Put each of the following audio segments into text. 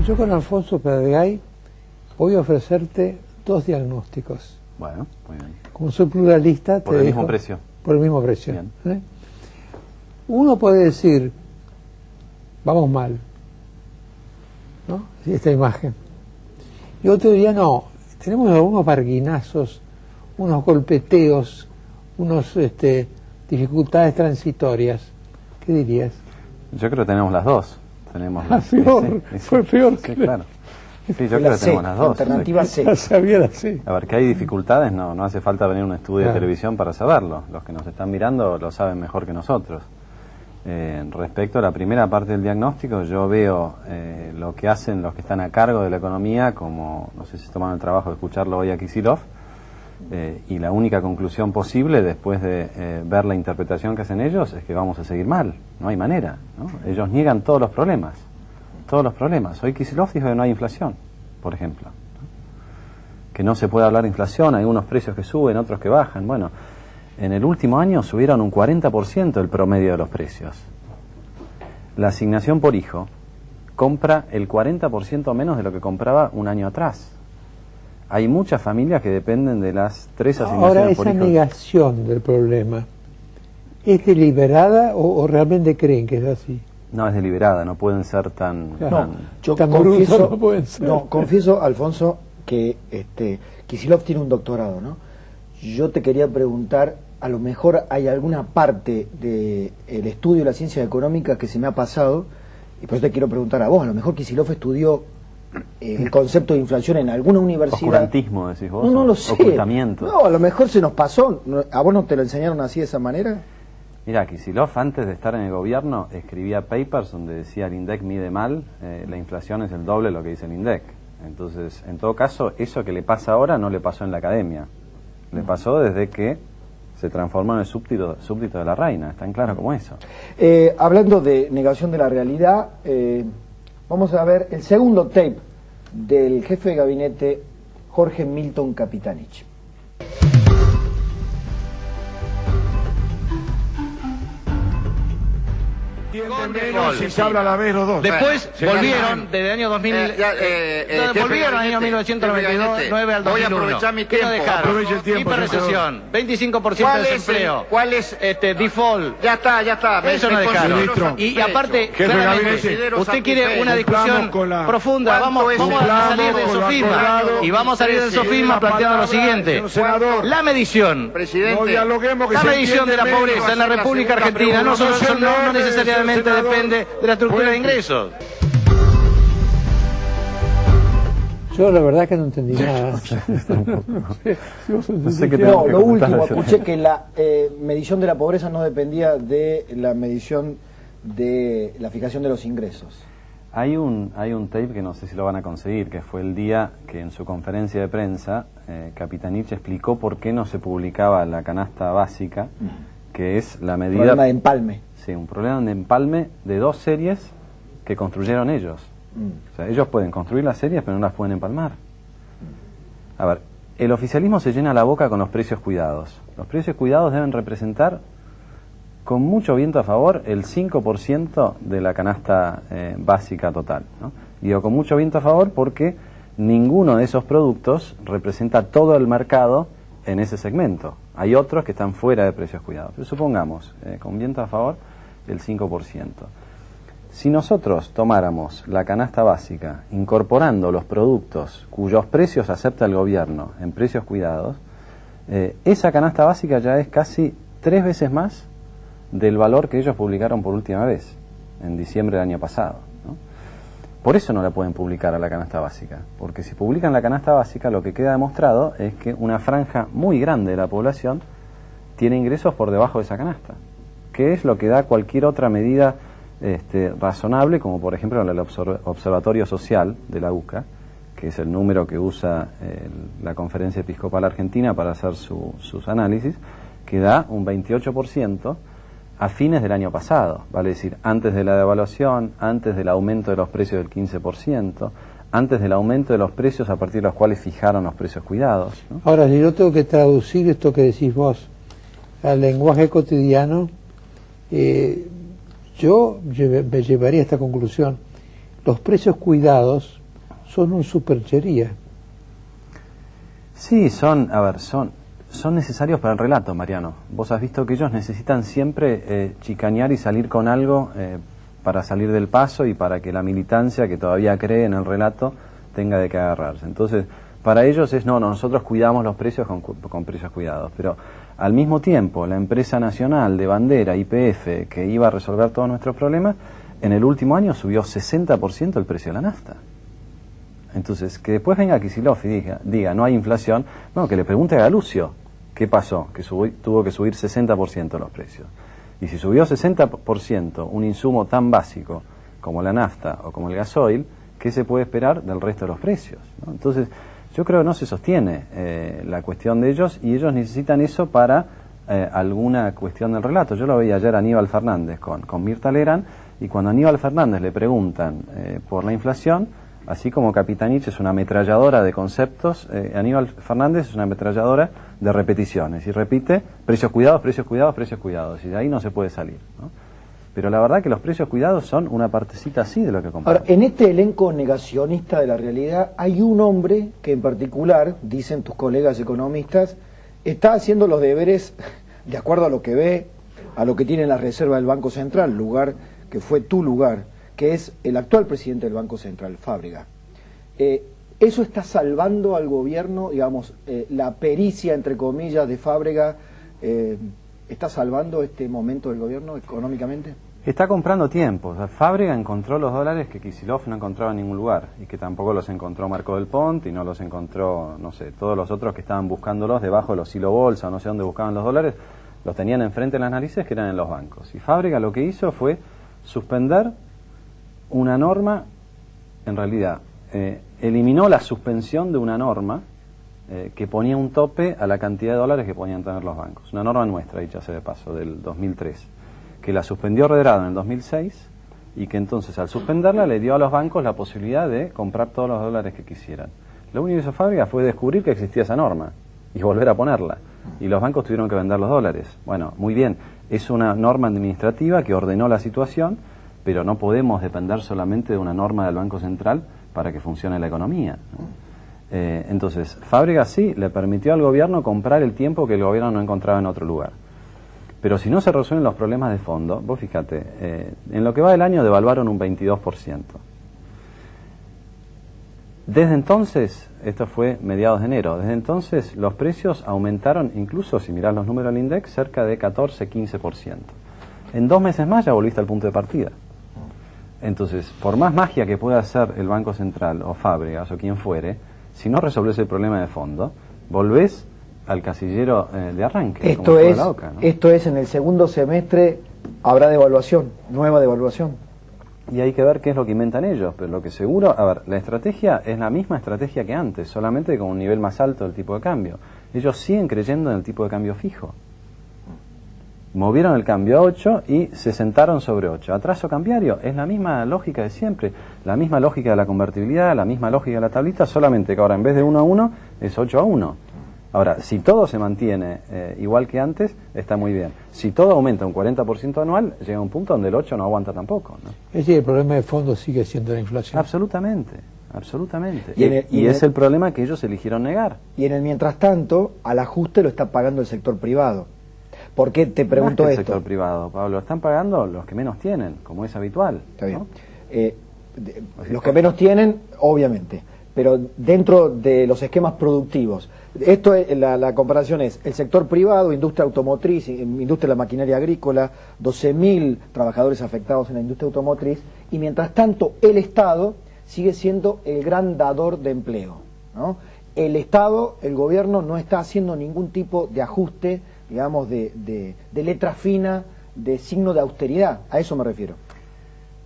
Yo con Alfonso Pedregay voy a ofrecerte dos diagnósticos. Bueno, muy bien. Como soy pluralista, por el mismo precio. Por el mismo precio. Uno puede decir, vamos mal, ¿no? Esta imagen. Y otro diría, no, tenemos algunos barguinazos, unos golpeteos, unos dificultades transitorias. ¿Qué dirías? Yo creo que tenemos las dos. Tenemos peor, fue peor. Sí, claro. Sí, yo creo que tenemos las dos. Alternativa C. A ver, que hay dificultades, no hace falta venir a un estudio de televisión para saberlo. Los que nos están mirando lo saben mejor que nosotros. Respecto a la primera parte del diagnóstico, yo veo lo que hacen los que están a cargo de la economía, como, no sé si toman el trabajo de escucharlo hoy a Kicillof, y la única conclusión posible después de ver la interpretación que hacen ellos es que vamos a seguir mal, no hay manera, ¿no? Ellos niegan todos los problemas. Hoy Kicillof dijo que no hay inflación, por ejemplo, ¿no? Que no se puede hablar de inflación, hay unos precios que suben, otros que bajan. Bueno, en el último año subieron un 40% el promedio de los precios. La asignación por hijo compra el 40% menos de lo que compraba un año atrás. Hay muchas familias que dependen de las 3 asignaciones por hijo. Ahora, esa negación del problema, ¿es deliberada o realmente creen que es así? No, es deliberada, no pueden ser tan... Yo tan confieso, brutos no pueden ser. Confieso, Alfonso, que Kicillof tiene un doctorado, ¿no? Yo te quería preguntar, a lo mejor hay alguna parte del estudio de la ciencia económica que se me ha pasado, y por eso te quiero preguntar a vos, a lo mejor Kicillof estudió el concepto de inflación en alguna universidad. Oscurantismo, decís vos. No lo sé. Ocultamiento. No, a lo mejor se nos pasó. ¿A vos no te lo enseñaron así de esa manera? Mira, Kicillof antes de estar en el gobierno escribía papers donde decía el INDEC mide mal, la inflación es el doble de lo que dice el INDEC. Entonces, en todo caso, eso que le pasa ahora no le pasó en la academia. Le pasó desde que se transformó en el súbdito de la reina, es tan claro como eso. Hablando de negación de la realidad, vamos a ver el segundo tape del jefe de gabinete Jorge Milton Capitanich. Si se habla a la vez los dos. Después volvieron desde el año 2000, volvieron al año 1999 al 2001. Voy a aprovechar mi tiempo. Aproveche el tiempo. Hiperrecesión, 25% de desempleo. ¿Cuál es default? Ya está. Eso no dejaron. Y aparte, claramente, usted quiere una discusión profunda. Vamos a salir del sofisma. Y vamos a salir del sofisma planteando lo siguiente. La medición. La medición de la pobreza en la República Argentina no necesariamente depende de la estructura de ingresos. Yo la verdad que no entendí nada. No, lo último, escuché que la medición de la pobreza no dependía de la medición de la fijación de los ingresos. Hay un tape que no sé si lo van a conseguir, que fue el día que en su conferencia de prensa Capitanich explicó por qué no se publicaba la canasta básica, que es la medida... Problema de empalme. Sí, un problema de empalme de 2 series que construyeron ellos. O sea, ellos pueden construir las series, pero no las pueden empalmar. A ver, el oficialismo se llena la boca con los precios cuidados. Los precios cuidados deben representar, con mucho viento a favor, el 5% de la canasta básica total, ¿no? Digo con mucho viento a favor porque ninguno de esos productos representa todo el mercado en ese segmento. Hay otros que están fuera de precios cuidados. Pero supongamos, con viento a favor, el 5%. Si nosotros tomáramos la canasta básica incorporando los productos cuyos precios acepta el gobierno en precios cuidados, esa canasta básica ya es casi 3 veces más del valor que ellos publicaron por última vez, en diciembre del año pasado, ¿no? Por eso no la pueden publicar a la canasta básica, porque si publican la canasta básica lo que queda demostrado es que una franja muy grande de la población tiene ingresos por debajo de esa canasta, que es lo que da cualquier otra medida razonable, como por ejemplo el Observatorio Social de la UCA, que es el número que usa la Conferencia Episcopal Argentina para hacer sus análisis, que da un 28% a fines del año pasado, vale decir, antes de la devaluación, antes del aumento de los precios del 15%, antes del aumento de los precios a partir de los cuales fijaron los precios cuidados, ¿no? Ahora, si yo tengo que traducir esto que decís vos al lenguaje cotidiano, yo me llevaría a esta conclusión. los precios cuidados son un superchería. Sí, son necesarios para el relato, Mariano. Vos has visto que ellos necesitan siempre chicanear y salir con algo para salir del paso y para que la militancia que todavía cree en el relato tenga de qué agarrarse. Entonces, para ellos es, no, nosotros cuidamos los precios con precios cuidados, pero al mismo tiempo la empresa nacional de bandera, YPF, que iba a resolver todos nuestros problemas, en el último año subió 60% el precio de la nafta. Entonces, que después venga Kicillof y diga, no hay inflación, no, que le pregunte a Galucio qué pasó, que tuvo que subir 60% los precios. Y si subió 60% un insumo tan básico como la nafta o como el gasoil, ¿qué se puede esperar del resto de los precios, ¿no? Entonces, yo creo que no se sostiene la cuestión de ellos, y ellos necesitan eso para alguna cuestión del relato. Yo lo veía ayer a Aníbal Fernández con Mirta Legrand, y cuando a Aníbal Fernández le preguntan por la inflación, así como Capitanich es una ametralladora de conceptos, Aníbal Fernández es una ametralladora de repeticiones, y repite precios cuidados, precios cuidados, precios cuidados, y de ahí no se puede salir, ¿no? Pero la verdad que los precios cuidados son una partecita así de lo que compramos. Ahora, en este elenco negacionista de la realidad hay un hombre que en particular, dicen tus colegas economistas, está haciendo los deberes de acuerdo a lo que ve, a lo que tiene en la reserva del Banco Central, lugar que fue tu lugar, que es el actual presidente del Banco Central, Fábrega. ¿Eso está salvando al gobierno, digamos, la pericia, entre comillas, de Fábrega, está salvando este momento del gobierno económicamente? Está comprando tiempo. O sea, Fábrega encontró los dólares que Kicillof no encontraba en ningún lugar, y que tampoco los encontró Marco del Pont, y no los encontró, no sé, todos los otros que estaban buscándolos debajo de los hilo bolsa, no sé dónde buscaban los dólares, los tenían enfrente de las narices, que eran en los bancos. Y Fábrega lo que hizo fue suspender una norma, en realidad, eliminó la suspensión de una norma que ponía un tope a la cantidad de dólares que podían tener los bancos. Una norma nuestra, dicha sea de paso, del 2003, que la suspendió Redrado en el 2006, y que entonces al suspenderla le dio a los bancos la posibilidad de comprar todos los dólares que quisieran. Lo único que hizo Fábrega fue descubrir que existía esa norma y volver a ponerla, y los bancos tuvieron que vender los dólares. Bueno, muy bien, es una norma administrativa que ordenó la situación, pero no podemos depender solamente de una norma del Banco Central para que funcione la economía, ¿no? Entonces, Fábrega sí le permitió al gobierno comprar el tiempo que el gobierno no encontraba en otro lugar. Pero si no se resuelven los problemas de fondo, vos fíjate, en lo que va del año devaluaron un 22%. Desde entonces, esto fue mediados de enero, desde entonces los precios aumentaron, incluso si mirás los números del INDEX, cerca de 14-15%. En 2 meses más ya volviste al punto de partida. Entonces, por más magia que pueda hacer el Banco Central o Fábregas o quien fuere, si no resolvés el problema de fondo, volvés al casillero de arranque. Esto es, la OCA, ¿no? Esto es, en el segundo semestre habrá devaluación, nueva devaluación. Y hay que ver qué es lo que inventan ellos, pero lo que seguro, a ver, la estrategia es la misma estrategia que antes, solamente con un nivel más alto del tipo de cambio. Ellos siguen creyendo en el tipo de cambio fijo. Movieron el cambio a 8 y se sentaron sobre 8. Atraso cambiario es la misma lógica de siempre, la misma lógica de la convertibilidad, la misma lógica de la tablita, solamente que ahora en vez de 1 a 1 es 8 a 1. Ahora, si todo se mantiene igual que antes, está muy bien. Si todo aumenta un 40% anual, llega un punto donde el 8 no aguanta tampoco, ¿no? Es decir, el problema de fondo sigue siendo la inflación. Absolutamente, absolutamente. Y es el problema que ellos eligieron negar. Y en el mientras tanto, al ajuste lo está pagando el sector privado. ¿Por qué te pregunto esto? El sector privado, Pablo, están pagando los que menos tienen, como es habitual. Está bien. Los que menos tienen, obviamente, pero dentro de los esquemas productivos. Esto es, la comparación es el sector privado, industria automotriz, industria de la maquinaria agrícola, 12.000 trabajadores afectados en la industria automotriz, y mientras tanto el Estado sigue siendo el gran dador de empleo, ¿no? El Estado, el gobierno, no está haciendo ningún tipo de ajuste, digamos, de letra fina, de signo de austeridad. A eso me refiero.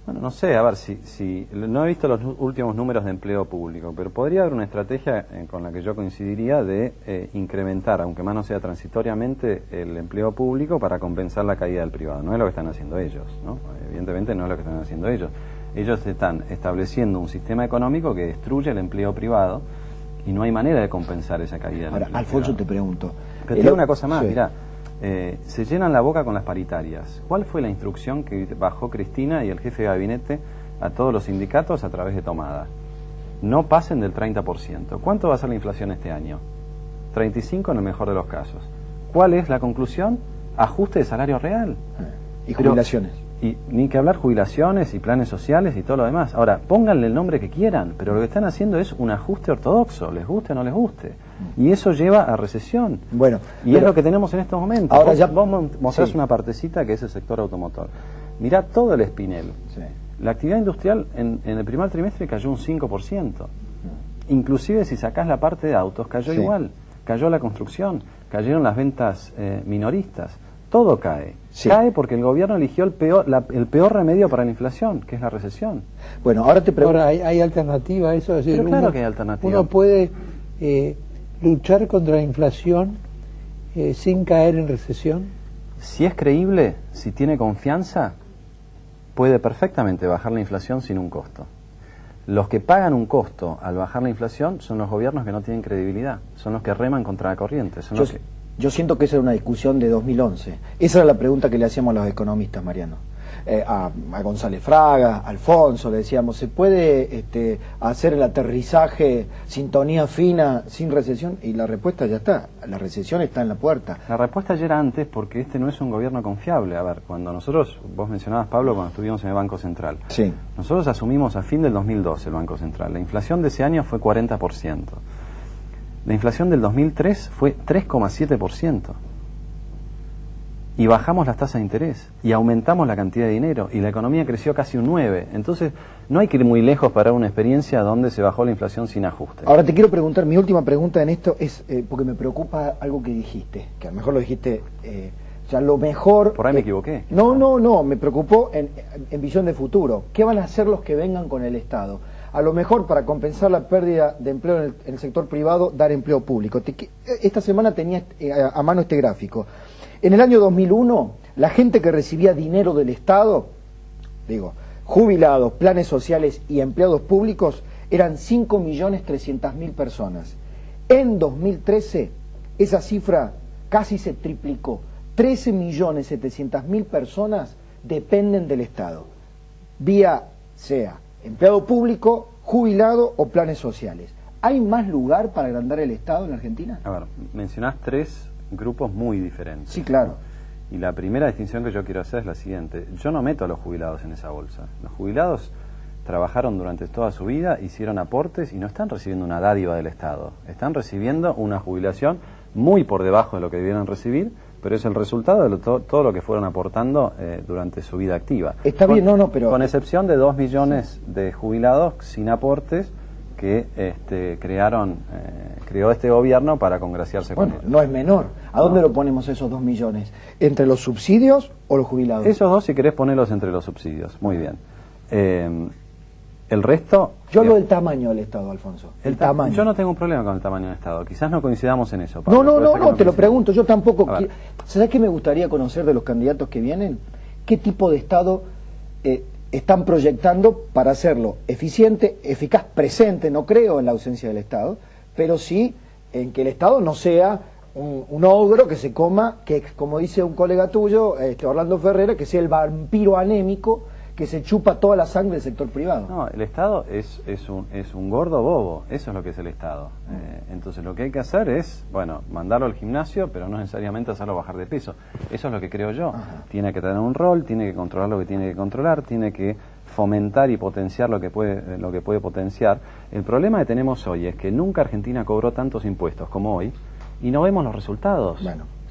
Bueno, no sé, a ver, si no he visto los últimos números de empleo público, pero podría haber una estrategia con la que yo coincidiría de incrementar, aunque más no sea transitoriamente, el empleo público para compensar la caída del privado. No es lo que están haciendo ellos, ¿no? Evidentemente no es lo que están haciendo ellos. Ellos están estableciendo un sistema económico que destruye el empleo privado y no hay manera de compensar esa caída del empleo privado. Alfonso, te pregunto. Pero te digo una cosa más, sí. Mirá. Se llenan la boca con las paritarias. ¿Cuál fue la instrucción que bajó Cristina y el jefe de gabinete a todos los sindicatos a través de tomada. No pasen del 30%. ¿Cuánto va a ser la inflación este año? 35 en el mejor de los casos. ¿Cuál es la conclusión? Ajuste de salario real. Y jubilaciones. Y ni que hablar jubilaciones y planes sociales y todo lo demás. Ahora, pónganle el nombre que quieran, pero lo que están haciendo es un ajuste ortodoxo, les guste o no les guste. Y eso lleva a recesión. Bueno, y es lo que tenemos en estos momentos. Ahora vos mostrás una partecita que es el sector automotor. Mirá todo el espinel. Sí. La actividad industrial en el primer trimestre cayó un 5%. Inclusive si sacás la parte de autos, cayó igual. Cayó la construcción, cayeron las ventas minoristas. Todo cae. Cae porque el gobierno eligió el peor remedio para la inflación, que es la recesión. Bueno, ahora te pregunto. Ahora, ¿hay alternativa a eso? Es decir, pero claro que hay alternativa. Uno puede luchar contra la inflación sin caer en recesión. Si es creíble, si tiene confianza, puede perfectamente bajar la inflación sin un costo. Los que pagan un costo al bajar la inflación son los gobiernos que no tienen credibilidad, son los que reman contra la corriente. Yo siento que esa era una discusión de 2011. Esa era la pregunta que le hacíamos a los economistas, Mariano. A González Fraga, a Alfonso, le decíamos, ¿se puede hacer el aterrizaje, sintonía fina, sin recesión? Y la respuesta ya está, la recesión está en la puerta. La respuesta ya era antes porque este no es un gobierno confiable. A ver, cuando nosotros, vos mencionabas, Pablo, cuando estuvimos en el Banco Central. Sí. Nosotros asumimos a fin del 2012 el Banco Central. La inflación de ese año fue 40%. La inflación del 2003 fue 3,7%. Y bajamos las tasas de interés, y aumentamos la cantidad de dinero, y la economía creció casi un 9%. Entonces, no hay que ir muy lejos para una experiencia donde se bajó la inflación sin ajuste. Ahora te quiero preguntar, mi última pregunta en esto es, porque me preocupa algo que dijiste, que a lo mejor lo dijiste, ya lo mejor... Por ahí me equivoqué. No, me preocupó en visión de futuro. ¿Qué van a hacer los que vengan con el Estado? A lo mejor para compensar la pérdida de empleo en el sector privado, dar empleo público. Esta semana tenía a mano este gráfico. En el año 2001, la gente que recibía dinero del Estado, jubilados, planes sociales y empleados públicos, eran 5.300.000 personas. En 2013, esa cifra casi se triplicó. 13.700.000 personas dependen del Estado, vía sea empleado público, jubilado o planes sociales. ¿Hay más lugar para agrandar el Estado en Argentina? A ver, mencionás tres grupos muy diferentes. Sí, claro. Y la primera distinción que yo quiero hacer es la siguiente. Yo no meto a los jubilados en esa bolsa. Los jubilados trabajaron durante toda su vida, hicieron aportes y no están recibiendo una dádiva del Estado. Están recibiendo una jubilación muy por debajo de lo que debieran recibir, pero es el resultado de todo lo que fueron aportando durante su vida activa. Está bien, pero... Con excepción de 2 millones de jubilados sin aportes que creó este gobierno para congraciarse con ellos. No es menor. ¿A dónde lo ponemos esos 2 millones? ¿Entre los subsidios o los jubilados? Esos dos, si querés ponerlos entre los subsidios. Muy bien. El resto... Yo hablo del tamaño del Estado, Alfonso. El tamaño. Yo no tengo un problema con el tamaño del Estado. Quizás no coincidamos en eso. Pablo. No, te lo pregunto. Yo tampoco... ¿Sabes qué me gustaría conocer de los candidatos que vienen? ¿Qué tipo de Estado están proyectando para hacerlo eficiente, eficaz, presente? No creo en la ausencia del Estado, pero sí en que el Estado no sea un ogro que se coma, que como dice un colega tuyo, Orlando Ferrera, que sea el vampiro anémico que se chupa toda la sangre del sector privado. No, el Estado es un gordo bobo, eso es lo que es el Estado. Entonces lo que hay que hacer es, mandarlo al gimnasio, pero no necesariamente hacerlo bajar de peso. Eso es lo que creo yo. Ajá. Tiene que tener un rol, tiene que controlar lo que tiene que controlar, tiene que fomentar y potenciar lo que puede potenciar. El problema que tenemos hoy es que nunca Argentina cobró tantos impuestos como hoy y no vemos los resultados.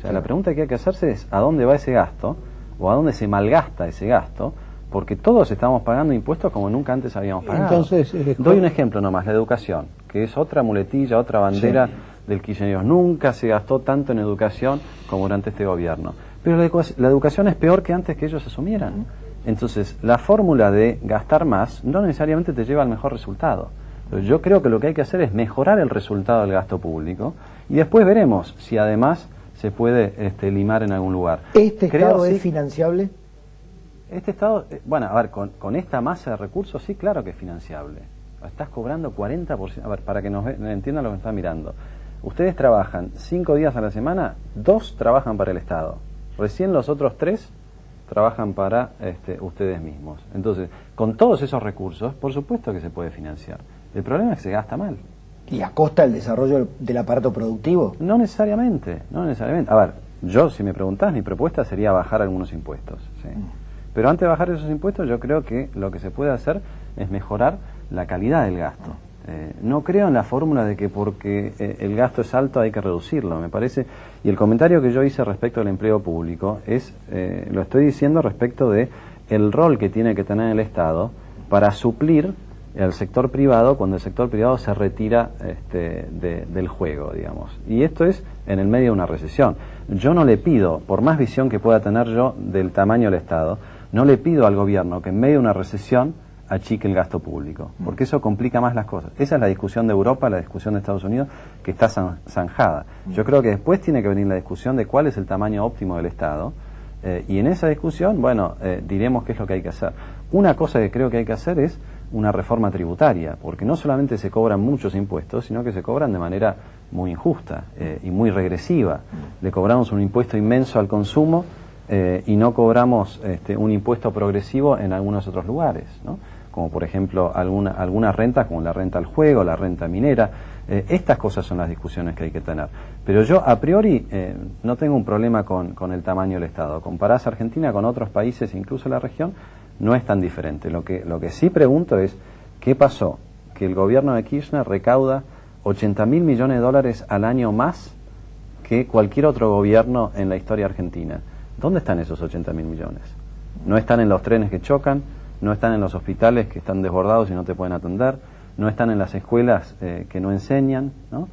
La pregunta que hay que hacerse es ¿a dónde va ese gasto? O ¿a dónde se malgasta ese gasto? Porque todos estamos pagando impuestos como nunca antes habíamos pagado. Entonces, doy un ejemplo nomás, la educación, que es otra muletilla, otra bandera del kirchnerismo. Nunca se gastó tanto en educación como durante este gobierno. Pero la educación es peor que antes que ellos asumieran. Entonces, la fórmula de gastar más no necesariamente te lleva al mejor resultado. Pero yo creo que lo que hay que hacer es mejorar el resultado del gasto público y después veremos si además se puede limar en algún lugar. ¿Este Estado es financiable? Este Estado, con esta masa de recursos, sí, claro que es financiable. Estás cobrando 40%. A ver, para que nos entiendan lo que están mirando. Ustedes trabajan 5 días a la semana, 2 trabajan para el Estado. Recién los otros 3 trabajan para ustedes mismos. Entonces, con todos esos recursos, por supuesto que se puede financiar. El problema es que se gasta mal. ¿Y a costa del desarrollo del aparato productivo? No necesariamente, no necesariamente. A ver, yo, si me preguntás, mi propuesta sería bajar algunos impuestos, ¿sí? Pero antes de bajar esos impuestos, yo creo que lo que se puede hacer es mejorar la calidad del gasto. No creo en la fórmula de que porque el gasto es alto hay que reducirlo, me parece. Y el comentario que yo hice respecto al empleo público es, lo estoy diciendo respecto de el rol que tiene que tener el Estado para suplir al sector privado cuando el sector privado se retira del juego, digamos. Y esto es en el medio de una recesión. Yo no le pido, por más visión que pueda tener yo del tamaño del Estado, no le pido al gobierno que en medio de una recesión achique el gasto público, porque eso complica más las cosas. Esa es la discusión de Europa, la discusión de Estados Unidos, que está zanjada. Yo creo que después tiene que venir la discusión de cuál es el tamaño óptimo del Estado, y en esa discusión, bueno, diremos qué es lo que hay que hacer. Una cosa que creo que hay que hacer es una reforma tributaria, porque no solamente se cobran muchos impuestos, sino que se cobran de manera muy injusta y muy regresiva. Le cobramos un impuesto inmenso al consumo y no cobramos un impuesto progresivo en algunos otros lugares, ¿no? Como por ejemplo algunas rentas, como la renta al juego, la renta minera. Estas cosas son las discusiones que hay que tener. Pero yo a priori no tengo un problema con el tamaño del Estado. Comparás Argentina con otros países, incluso la región, no es tan diferente. Lo que sí pregunto es, ¿qué pasó? Que el gobierno de Kirchner recauda 80.000 millones de dólares al año más que cualquier otro gobierno en la historia argentina. ¿Dónde están esos 80.000 millones? No están en los trenes que chocan, no están en los hospitales que están desbordados y no te pueden atender, no están en las escuelas que no enseñan, ¿no?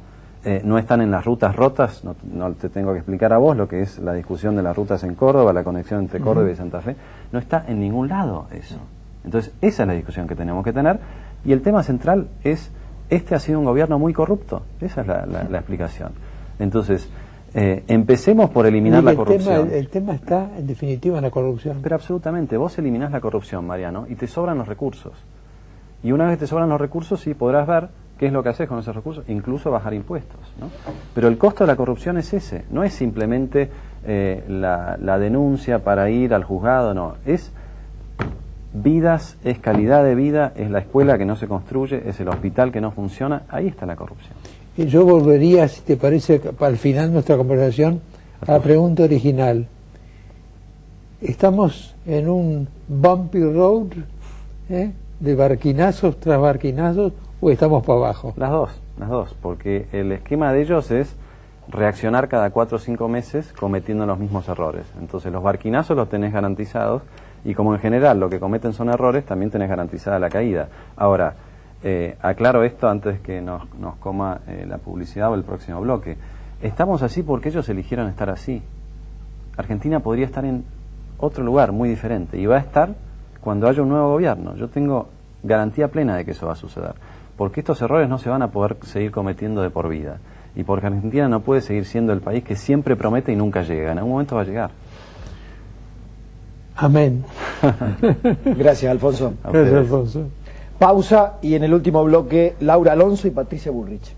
No están en las rutas rotas, no te tengo que explicar a vos lo que es la discusión de las rutas en Córdoba, la conexión entre Córdoba y Santa Fe, no está en ningún lado eso. Entonces, esa es la discusión que tenemos que tener, y el tema central es, ha sido un gobierno muy corrupto, esa es la explicación. Entonces, empecemos por eliminar la corrupción. El tema está, en definitiva, en la corrupción. Pero absolutamente, vos eliminás la corrupción, Mariano, y te sobran los recursos. Y una vez que te sobran los recursos, sí podrás ver qué es lo que haces con esos recursos, incluso bajar impuestos, ¿no? Pero el costo de la corrupción es ese, no es simplemente la denuncia para ir al juzgado, no, es vidas, es calidad de vida, es la escuela que no se construye, es el hospital que no funciona, ahí está la corrupción. Y yo volvería, si te parece, al final de nuestra conversación, a la pregunta original. ¿Estamos en un bumpy road, de barquinazos tras barquinazos, o estamos para abajo? Las dos, porque el esquema de ellos es reaccionar cada 4 o 5 meses cometiendo los mismos errores. Entonces los barquinazos los tenés garantizados, y como en general lo que cometen son errores, también tenés garantizada la caída. Ahora, aclaro esto antes que nos coma la publicidad o el próximo bloque. Estamos así porque ellos eligieron estar así. Argentina podría estar en otro lugar muy diferente, y va a estar cuando haya un nuevo gobierno. Yo tengo garantía plena de que eso va a suceder, porque estos errores no se van a poder seguir cometiendo de por vida, y porque Argentina no puede seguir siendo el país que siempre promete y nunca llega. En algún momento va a llegar. Amén. Gracias, Alfonso. Gracias, Alfonso. Pausa, y en el último bloque, Laura Alonso y Patricia Bullrich.